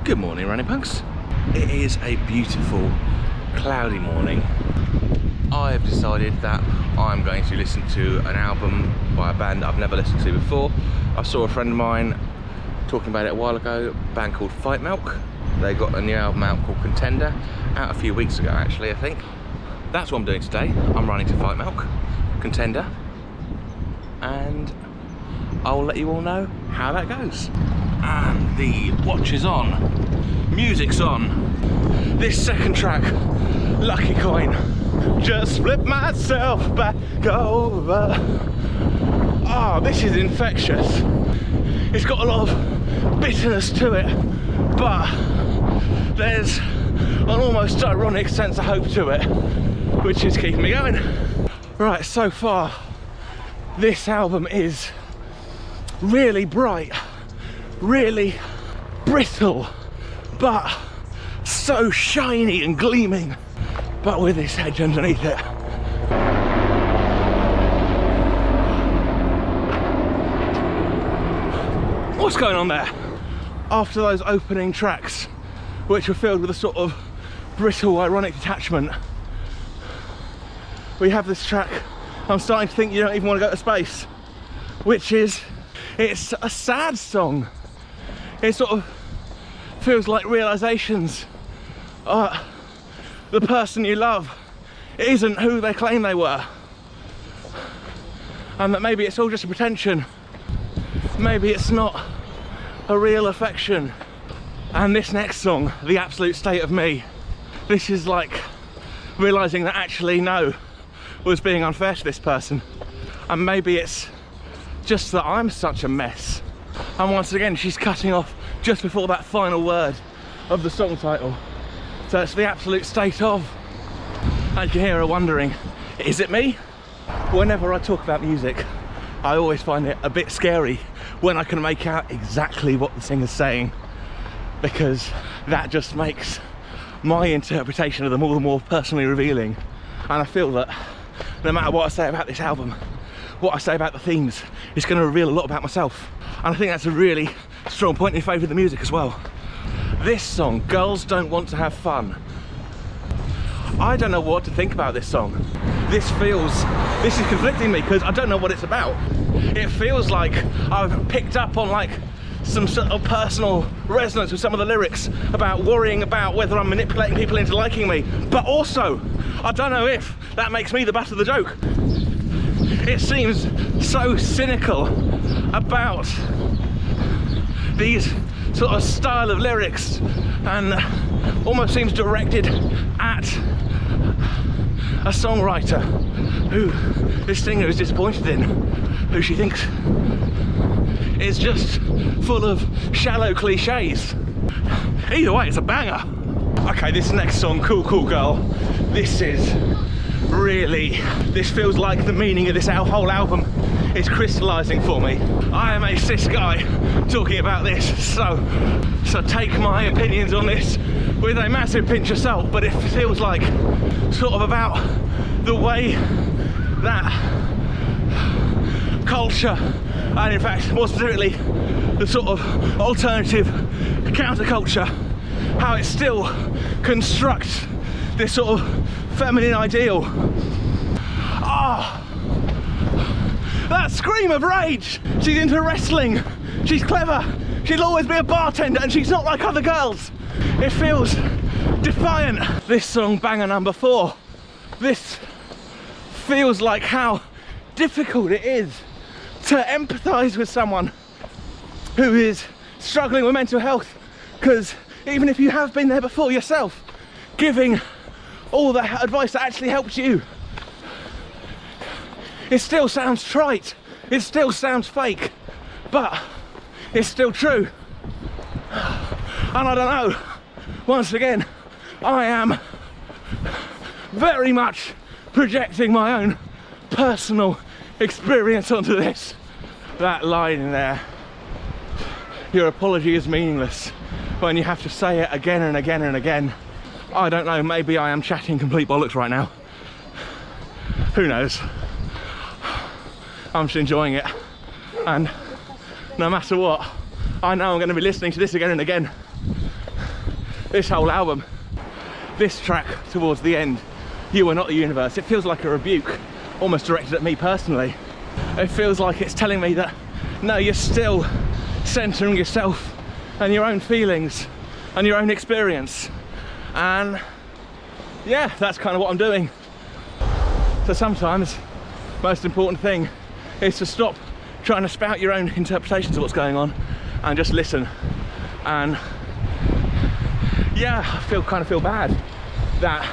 Good morning, running punks. It is a beautiful, cloudy morning. I have decided that I'm going to listen to an album by a band I've never listened to before. I saw a friend of mine talking about it a while ago, a band called Fightmilk. They got a new album out called Contender, out a few weeks ago actually, I think. That's what I'm doing today. I'm running to Fightmilk, Contender, and I'll let you all know how that goes. And the watch is on, music's on. This second track, Lucky Coin. Just flip myself back over. Oh, this is infectious. It's got a lot of bitterness to it, but there's an almost ironic sense of hope to it, which is keeping me going. Right, so far, this album is really bright, really brittle, but so shiny and gleaming, but with this edge underneath it. What's going on there? After those opening tracks, which were filled with a sort of brittle, ironic detachment, we have this track, I'm starting to think you don't even want to go to space, which is, it's a sad song. It sort of feels like realizations. The person you love isn't who they claim they were, and that maybe it's all just a pretension. Maybe it's not a real affection. And this next song, The Absolute State of Me, this is like realizing that actually no, was being unfair to this person, and maybe it's just that I'm such a mess. And once again, she's cutting off just before that final word of the song title. So it's the absolute state of. And you hear her wondering, is it me? Whenever I talk about music, I always find it a bit scary when I can make out exactly what the singer's saying, because that just makes my interpretation of them all the more personally revealing. And I feel that no matter what I say about this album, what I say about the themes, is going to reveal a lot about myself. And I think that's a really strong point in favour of the music as well. This song, Girls Don't Want to Have Fun. I don't know what to think about this song. This is conflicting me because I don't know what it's about. It feels like I've picked up on like some sort of personal resonance with some of the lyrics about worrying about whether I'm manipulating people into liking me, but also I don't know if that makes me the butt of the joke. It seems so cynical about these sort of style of lyrics, and almost seems directed at a songwriter who this singer is disappointed in, who she thinks is just full of shallow cliches. Either way, it's a banger. Okay, this next song, Cool Cool Girl, this feels like the meaning of this whole album is crystallising for me. I am a cis guy talking about this, so take my opinions on this with a massive pinch of salt, but it feels like sort of about the way that culture, and in fact more specifically the sort of alternative counterculture, how it still constructs this sort of feminine ideal. That scream of rage! She's into wrestling, she's clever, she'll always be a bartender, and she's not like other girls. It feels defiant. This song, banger number 4, this feels like how difficult it is to empathise with someone who is struggling with mental health, because even if you have been there before yourself, giving all the advice that actually helped you, it still sounds trite, it still sounds fake, but it's still true. And I don't know, once again, I am very much projecting my own personal experience onto this. That line in there, your apology is meaningless, when you have to say it again and again and again. I don't know, maybe I am chatting complete bollocks right now. Who knows? I'm just enjoying it, and no matter what, I know I'm going to be listening to this again and again. this whole album. This track towards the end, You Are Not the Universe, it feels like a rebuke, almost directed at me personally. It feels like it's telling me that, no, you're still centering yourself and your own feelings and your own experience. And yeah, that's kind of what I'm doing. So sometimes, most important thing is to stop trying to spout your own interpretations of what's going on and just listen. And yeah, I kind of feel bad that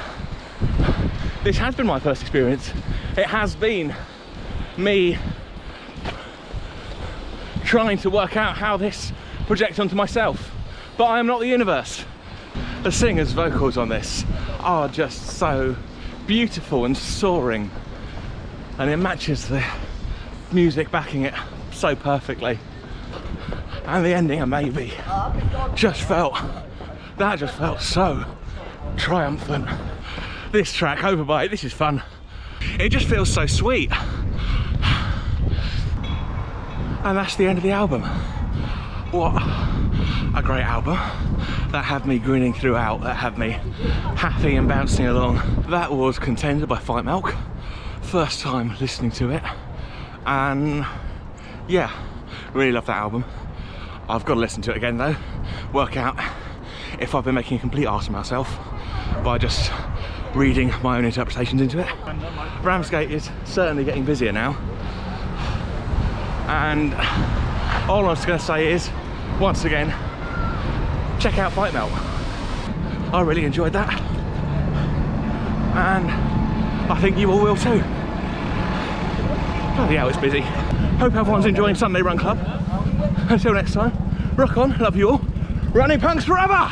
this has been my first experience. It has been me trying to work out how this projects onto myself, but I am not the universe. The singer's vocals on this are just so beautiful and soaring, and it matches the music backing it so perfectly. And the ending of Maybe just felt so triumphant. This track, Overbite, this is fun. It just feels so sweet. And that's the end of the album. What a great album. That had me grinning throughout, that had me happy and bouncing along. That was Contender by Fightmilk. First time listening to it. And yeah, really love that album. I've got to listen to it again though, work out if I've been making a complete arse of myself by just reading my own interpretations into it. Ramsgate is certainly getting busier now, and all I'm just going to say is, once again, check out Fightmilk. I really enjoyed that, and I think you all will too. Bloody hell, it's busy. Hope everyone's enjoying Sunday Run Club. Until next time, rock on, love you all. Running punks forever!